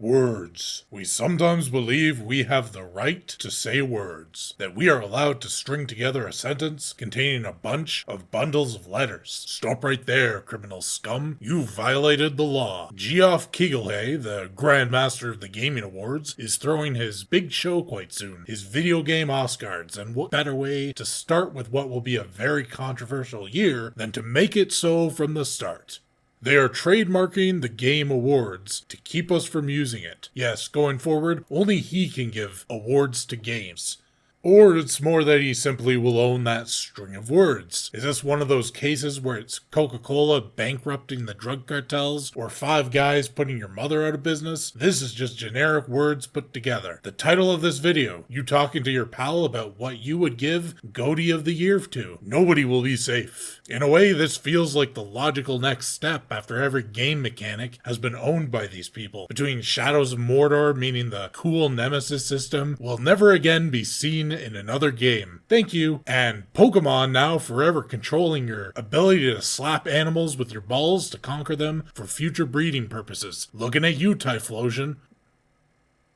Words. We sometimes believe we have the right to say words, that we are allowed to string together a sentence containing a bunch of bundles of letters. Stop right there, criminal scum. You've violated the law. Geoff, the Grand Master of the Gaming Awards, is throwing his big show quite soon, his video game Oscars, and what better way to start with what will be a very controversial year than to make it so from the start. They are trademarking the Game Awards to keep us from using it. Yes, going forward, only he can give awards to games. Or it's more that he simply will own that string of words. Is this one of those cases where it's Coca-Cola bankrupting the drug cartels, or Five Guys putting your mother out of business? This is just generic words put together. The title of this video, you talking to your pal about what you would give GOTY of the Year to. Nobody will be safe. In a way, this feels like the logical next step after every game mechanic has been owned by these people. Between Shadows of Mordor, meaning the cool Nemesis system will never again be seen in another game. Thank you. And Pokemon now forever controlling your ability to slap animals with your balls to conquer them for future breeding purposes. Looking at you, Typhlosion.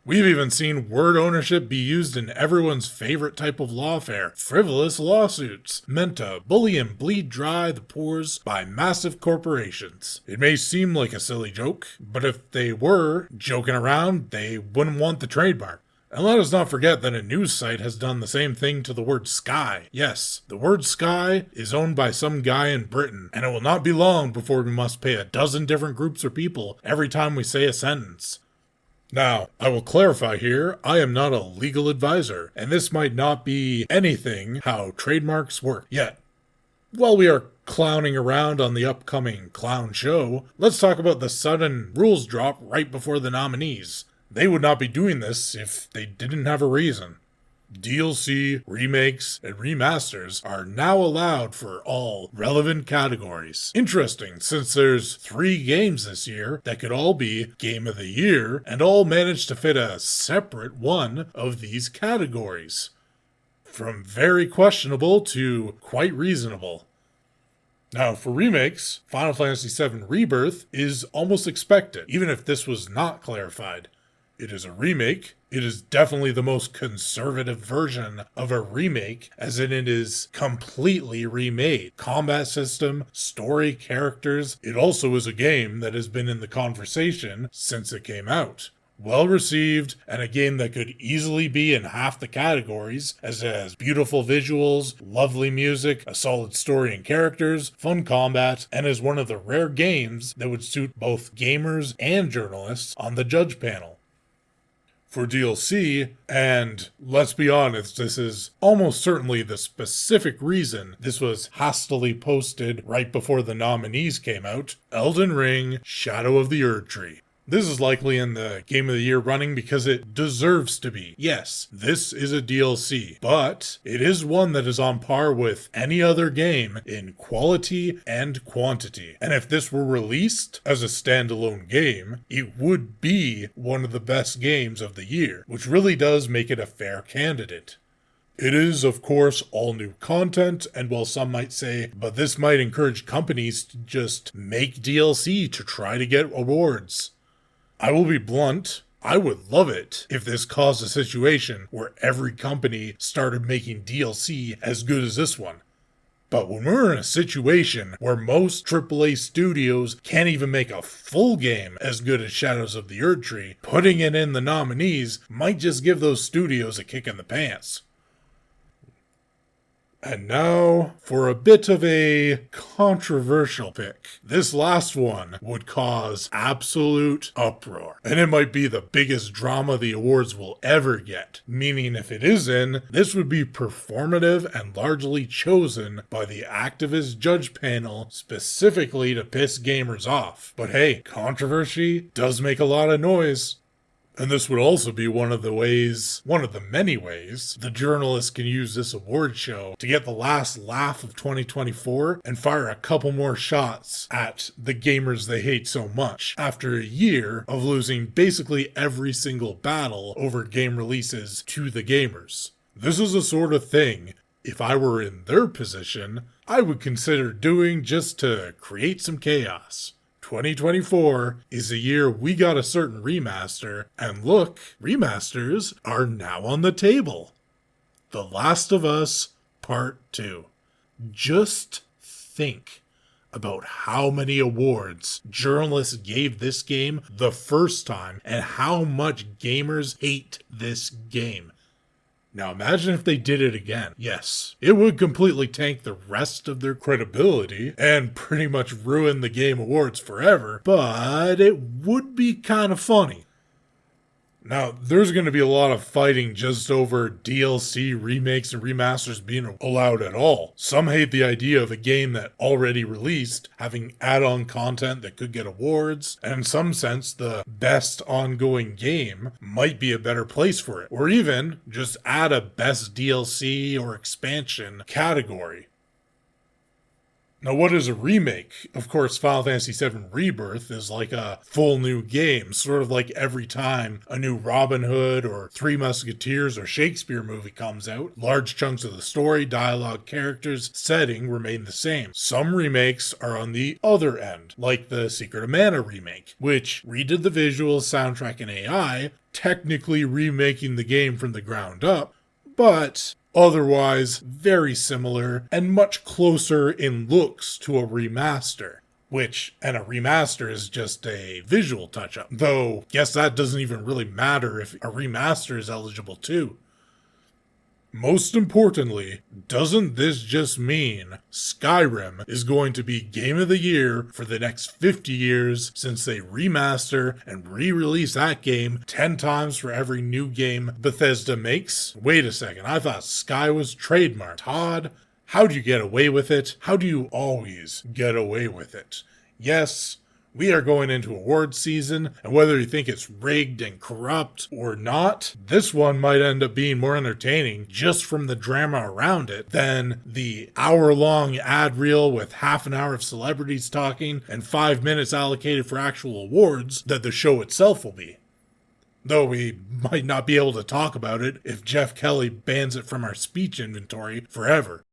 We've even seen word ownership be used in everyone's favorite type of lawfare, frivolous lawsuits, meant to bully and bleed dry the pores by massive corporations. It may seem like a silly joke, but if they were joking around, they wouldn't want the trademark. And let us not forget that a news site has done the same thing to the word sky. Yes, the word sky is owned by some guy in Britain, and it will not be long before we must pay a dozen different groups or people every time we say a sentence. Now, I will clarify here, I am not a legal advisor, and this might not be anything how trademarks work yet. While we are clowning around on the upcoming clown show, let's talk about the sudden rules drop right before the nominees. They would not be doing this if they didn't have a reason. DLC, remakes, and remasters are now allowed for all relevant categories. Interesting, since there's 3 games this year that could all be Game of the Year, and all manage to fit a separate one of these categories. From very questionable to quite reasonable. Now, for remakes, Final Fantasy VII Rebirth is almost expected, even if this was not clarified. It is a remake. It is definitely the most conservative version of a remake, as in it is completely remade. Combat system, story, characters. It also is a game that has been in the conversation since it came out. Well received, and a game that could easily be in half the categories, as it has beautiful visuals, lovely music, a solid story and characters, fun combat, and is one of the rare games that would suit both gamers and journalists on the judge panel. For DLC, and let's be honest, this is almost certainly the specific reason this was hastily posted right before the nominees came out, Elden Ring, Shadow of the Erdtree. This is likely in the Game of the Year running because it deserves to be. Yes, this is a DLC, but it is one that is on par with any other game in quality and quantity. And if this were released as a standalone game, it would be one of the best games of the year, which really does make it a fair candidate. It is, of course, all new content, and while some might say, but this might encourage companies to just make DLC to try to get awards. I will be blunt, I would love it if this caused a situation where every company started making DLC as good as this one. But when we're in a situation where most AAA studios can't even make a full game as good as Shadows of the Erdtree, putting it in the nominees might just give those studios a kick in the pants. And now, for a bit of a controversial pick. This last one would cause absolute uproar. And it might be the biggest drama the awards will ever get. Meaning if it is in, this would be performative and largely chosen by the activist judge panel specifically to piss gamers off. But hey, controversy does make a lot of noise. And this would also be one of the many ways, the journalists can use this award show to get the last laugh of 2024 and fire a couple more shots at the gamers they hate so much after a year of losing basically every single battle over game releases to the gamers. This is the sort of thing, if I were in their position, I would consider doing just to create some chaos. 2024 is a year we got a certain remaster, and look, remasters are now on the table. The Last of Us Part 2. Just think about how many awards journalists gave this game the first time and how much gamers hate this game. Now imagine if they did it again. Yes, it would completely tank the rest of their credibility and pretty much ruin the Game Awards forever, but it would be kind of funny. Now, there's going to be a lot of fighting just over DLC remakes and remasters being allowed at all. Some hate the idea of a game that already released having add-on content that could get awards, and in some sense, the best ongoing game might be a better place for it. Or even just add a best DLC or expansion category. Now, what is a remake? Of course, Final Fantasy VII Rebirth is like a full new game, sort of like every time a new Robin Hood or Three Musketeers or Shakespeare movie comes out, large chunks of the story, dialogue, characters, setting remain the same. Some remakes are on the other end, like the Secret of Mana remake, which redid the visuals, soundtrack, and AI, technically remaking the game from the ground up, but otherwise very similar and much closer in looks to a remaster. And a remaster is just a visual touch-up. Though, guess that doesn't even really matter if a remaster is eligible too. Most importantly, doesn't this just mean Skyrim is going to be Game of the Year for the next 50 years since they remaster and re-release that game 10 times for every new game Bethesda makes? Wait a second, I thought Sky was trademarked. Todd, how do you get away with it? How do you always get away with it? Yes, we are going into award season, and whether you think it's rigged and corrupt or not, this one might end up being more entertaining just from the drama around it than the hour-long ad reel with half an hour of celebrities talking and 5 minutes allocated for actual awards that the show itself will be. Though we might not be able to talk about it if Geoff Kelly bans it from our speech inventory forever.